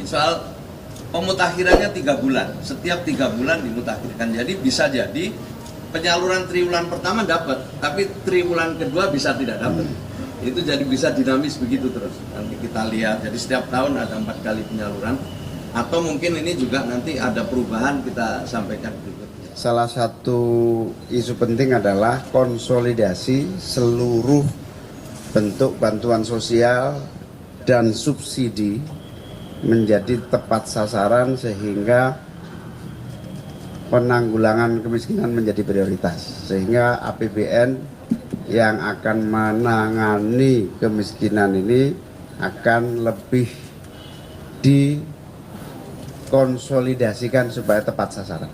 soal pemutakhirannya 3 bulan, setiap 3 bulan dimutakhirkan. Jadi bisa jadi penyaluran triwulan pertama dapat, tapi triwulan kedua bisa tidak dapat. Itu jadi bisa dinamis begitu terus. Nanti kita lihat, jadi setiap tahun ada 4 kali penyaluran. Atau mungkin ini juga nanti ada perubahan, kita sampaikan berikutnya. Salah satu isu penting adalah konsolidasi seluruh bentuk bantuan sosial dan subsidi menjadi tepat sasaran sehingga penanggulangan kemiskinan menjadi prioritas, sehingga APBN yang akan menangani kemiskinan ini akan lebih dikonsolidasikan supaya tepat sasaran.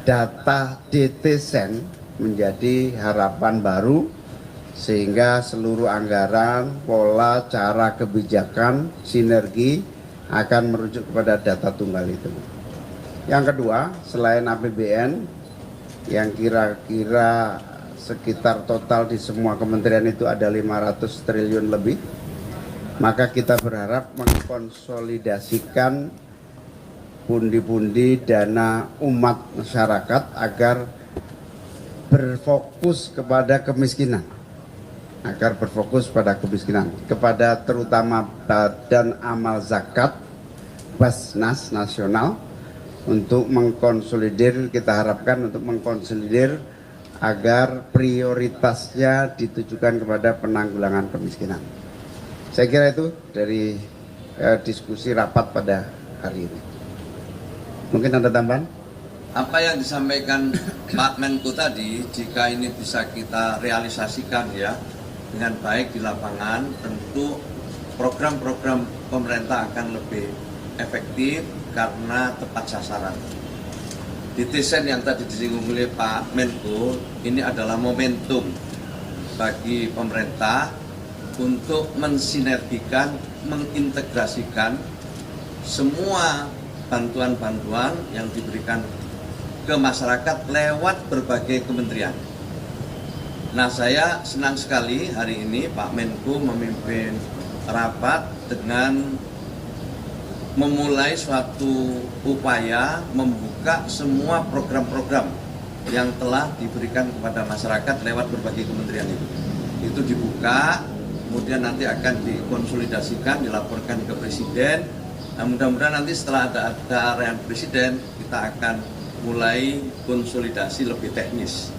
Data DTSEN menjadi harapan baru sehingga seluruh anggaran, pola, cara kebijakan, sinergi akan merujuk kepada data tunggal itu. Yang kedua, selain APBN yang kira-kira sekitar total di semua kementerian itu ada 500 triliun lebih, maka kita berharap mengkonsolidasikan pundi-pundi dana umat masyarakat agar berfokus kepada kemiskinan, kepada terutama Badan Amal Zakat Basnas Nasional untuk mengkonsolidir, kita harapkan untuk mengkonsolidir agar prioritasnya ditujukan kepada penanggulangan kemiskinan. Saya kira itu dari diskusi rapat pada hari ini. Mungkin ada tambahan? Apa yang disampaikan Pak Menko tadi, jika ini bisa kita realisasikan ya dengan baik di lapangan, tentu program-program pemerintah akan lebih efektif karena tepat sasaran. DTSEN yang tadi disinggung oleh Pak Menko ini adalah momentum bagi pemerintah untuk mensinergikan, mengintegrasikan semua bantuan-bantuan yang diberikan ke masyarakat lewat berbagai kementerian. Nah, saya senang sekali hari ini Pak Menko memimpin rapat dengan memulai suatu upaya membuka semua program-program yang telah diberikan kepada masyarakat lewat berbagai kementerian itu. Itu dibuka, kemudian nanti akan dikonsolidasikan, dilaporkan ke Presiden. Nah, mudah-mudahan nanti setelah ada arahan Presiden, kita akan mulai konsolidasi lebih teknis.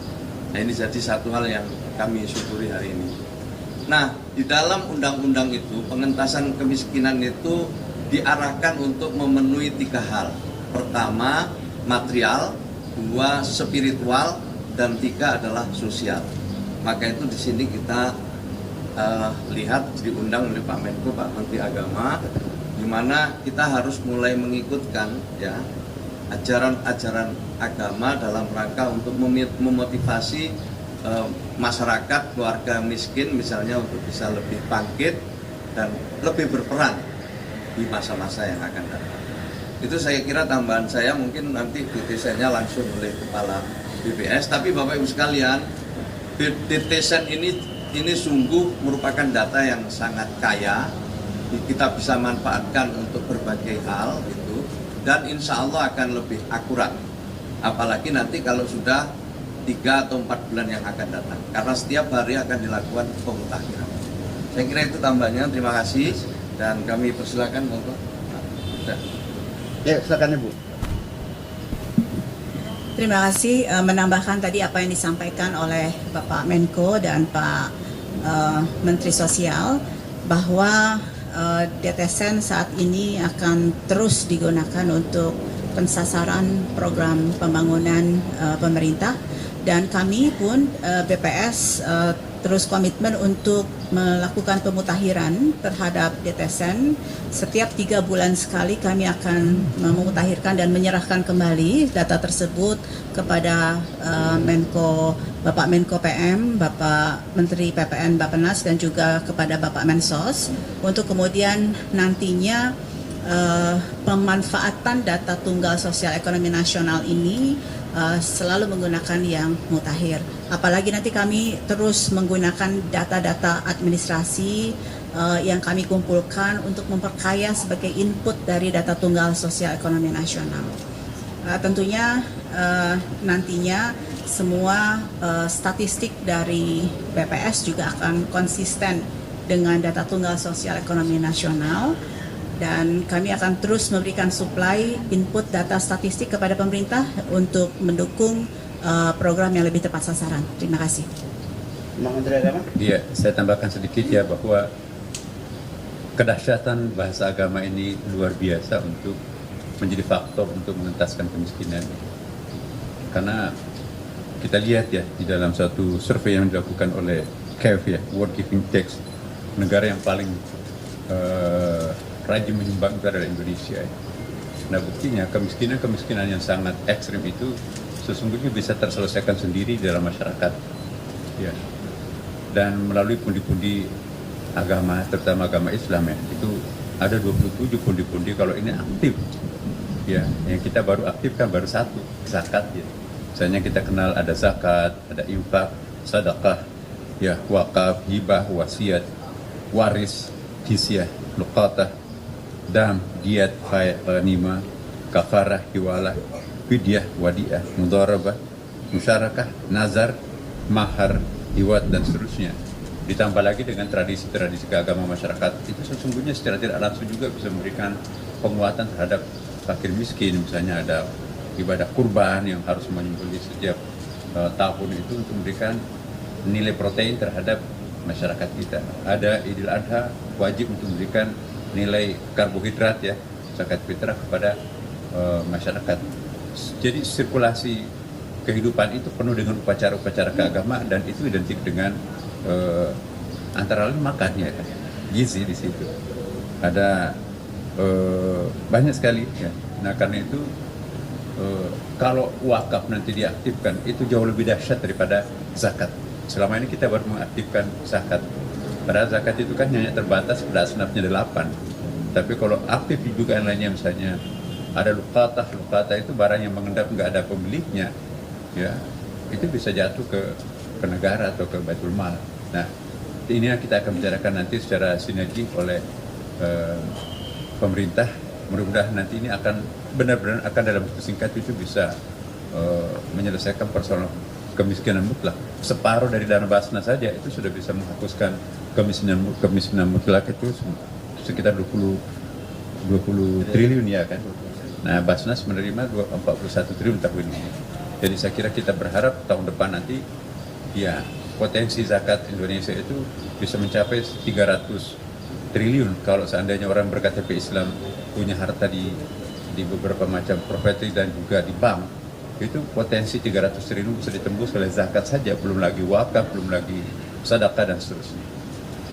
Nah, ini jadi satu hal yang kami syukuri hari ini. Nah, di dalam undang-undang itu, pengentasan kemiskinan itu diarahkan untuk memenuhi 3 hal. Pertama, material, 2, spiritual, dan 3 adalah sosial. Maka itu di sini kita lihat diundang oleh Pak Menko, Pak Menteri Agama, di mana kita harus mulai mengikutkan ya ajaran-ajaran agama dalam rangka untuk memotivasi masyarakat, keluarga miskin misalnya untuk bisa lebih bangkit dan lebih berperan di masa-masa yang akan datang. Itu saya kira tambahan saya, mungkin nanti DTSEN-nya langsung oleh Kepala BPS. Tapi Bapak Ibu sekalian, DTSEN ini sungguh merupakan data yang sangat kaya. Kita bisa manfaatkan untuk berbagai hal gitu, dan insya Allah akan lebih akurat. Apalagi nanti kalau sudah 3 atau 4 bulan yang akan datang, karena setiap hari akan dilakukan pemutakhiran. Saya kira itu tambahnya. Terima kasih. Dan kami persilakan untuk ya, silakan Ibu. Terima kasih. Menambahkan tadi apa yang disampaikan oleh Bapak Menko dan Pak Menteri Sosial, bahwa DTSEN saat ini akan terus digunakan untuk pensasaran program pembangunan pemerintah, dan kami pun BPS terus komitmen untuk melakukan pemutakhiran terhadap DTSEN. Setiap 3 bulan sekali kami akan memutakhirkan dan menyerahkan kembali data tersebut kepada Bapak Menko PM, Bapak Menteri PPN Bappenas, dan juga kepada Bapak Mensos, untuk kemudian nantinya pemanfaatan data tunggal sosial ekonomi nasional ini selalu menggunakan yang mutakhir. Apalagi nanti kami terus menggunakan data-data administrasi yang kami kumpulkan untuk memperkaya sebagai input dari data tunggal sosial ekonomi nasional. Tentunya nantinya semua statistik dari BPS juga akan konsisten dengan data tunggal sosial ekonomi nasional, dan kami akan terus memberikan supply input data statistik kepada pemerintah untuk mendukung program yang lebih tepat sasaran. Terima kasih. Menteri Agama? Iya, saya tambahkan sedikit ya bahwa kedahsyatan bahasa agama ini luar biasa untuk menjadi faktor untuk mengentaskan kemiskinan. Karena kita lihat ya di dalam satu survei yang dilakukan oleh CAF ya, World Giving Tax, negara yang paling rajin menyumbang itu adalah Indonesia. Nah buktinya kemiskinan yang sangat ekstrim itu sesungguhnya bisa terselesaikan sendiri dalam masyarakat. Ya. Dan melalui pundi-pundi agama, terutama agama Islam ya, itu ada 27 pundi-pundi kalau ini aktif. Ya, yang kita baru aktifkan baru satu, zakat ya. Misalnya kita kenal ada zakat, ada infak, sedekah, ya, wakaf, hibah, wasiat, waris, jizyah, luqatah, dam, diat, fai, ghanimah, kafarah, hiwalah, fidyah, wadiah, mudharabah, musyarakah, nazar, mahar, hiwat, dan seterusnya. Ditambah lagi dengan tradisi-tradisi keagamaan masyarakat, itu sesungguhnya secara tidak langsung juga bisa memberikan penguatan terhadap fakir miskin. Misalnya ada ibadah kurban yang harus menyembelih setiap tahun itu untuk memberikan nilai protein terhadap masyarakat kita. Ada Idul Adha wajib untuk memberikan nilai karbohidrat ya, zakat fitrah kepada masyarakat. Jadi sirkulasi kehidupan itu penuh dengan upacara-upacara keagamaan dan itu identik dengan antara lain makannya kan, gizi di situ. Ada banyak sekali ya. Nah karena itu kalau wakaf nanti diaktifkan itu jauh lebih dahsyat daripada zakat. Selama ini kita baru mengaktifkan zakat. Padahal zakat itu kan hanya terbatas pada asnafnya 8. Tapi kalau aktif juga yang lainnya, misalnya ada luqatah itu barang yang mengendap nggak ada pemiliknya, ya itu bisa jatuh ke negara atau ke Baitul Mal. Nah ini yang kita akan bicarakan nanti secara sinergi oleh pemerintah. Mudah-mudahan nanti ini akan benar-benar akan dalam waktu singkat itu bisa menyelesaikan persoalan kemiskinan mutlak. Separuh dari dana Basnas saja itu sudah bisa menghapuskan kemiskinan mutlak itu sekitar 20 triliun ya kan. Nah Basnas menerima 41 triliun tahun ini. Jadi saya kira kita berharap tahun depan nanti ya potensi zakat Indonesia itu bisa mencapai 300 triliun kalau seandainya orang berKTP Islam punya harta di beberapa macam properti dan juga di bank. Itu potensi 300 triliun bisa ditembus oleh zakat saja, belum lagi wakaf, belum lagi sedekah dan seterusnya.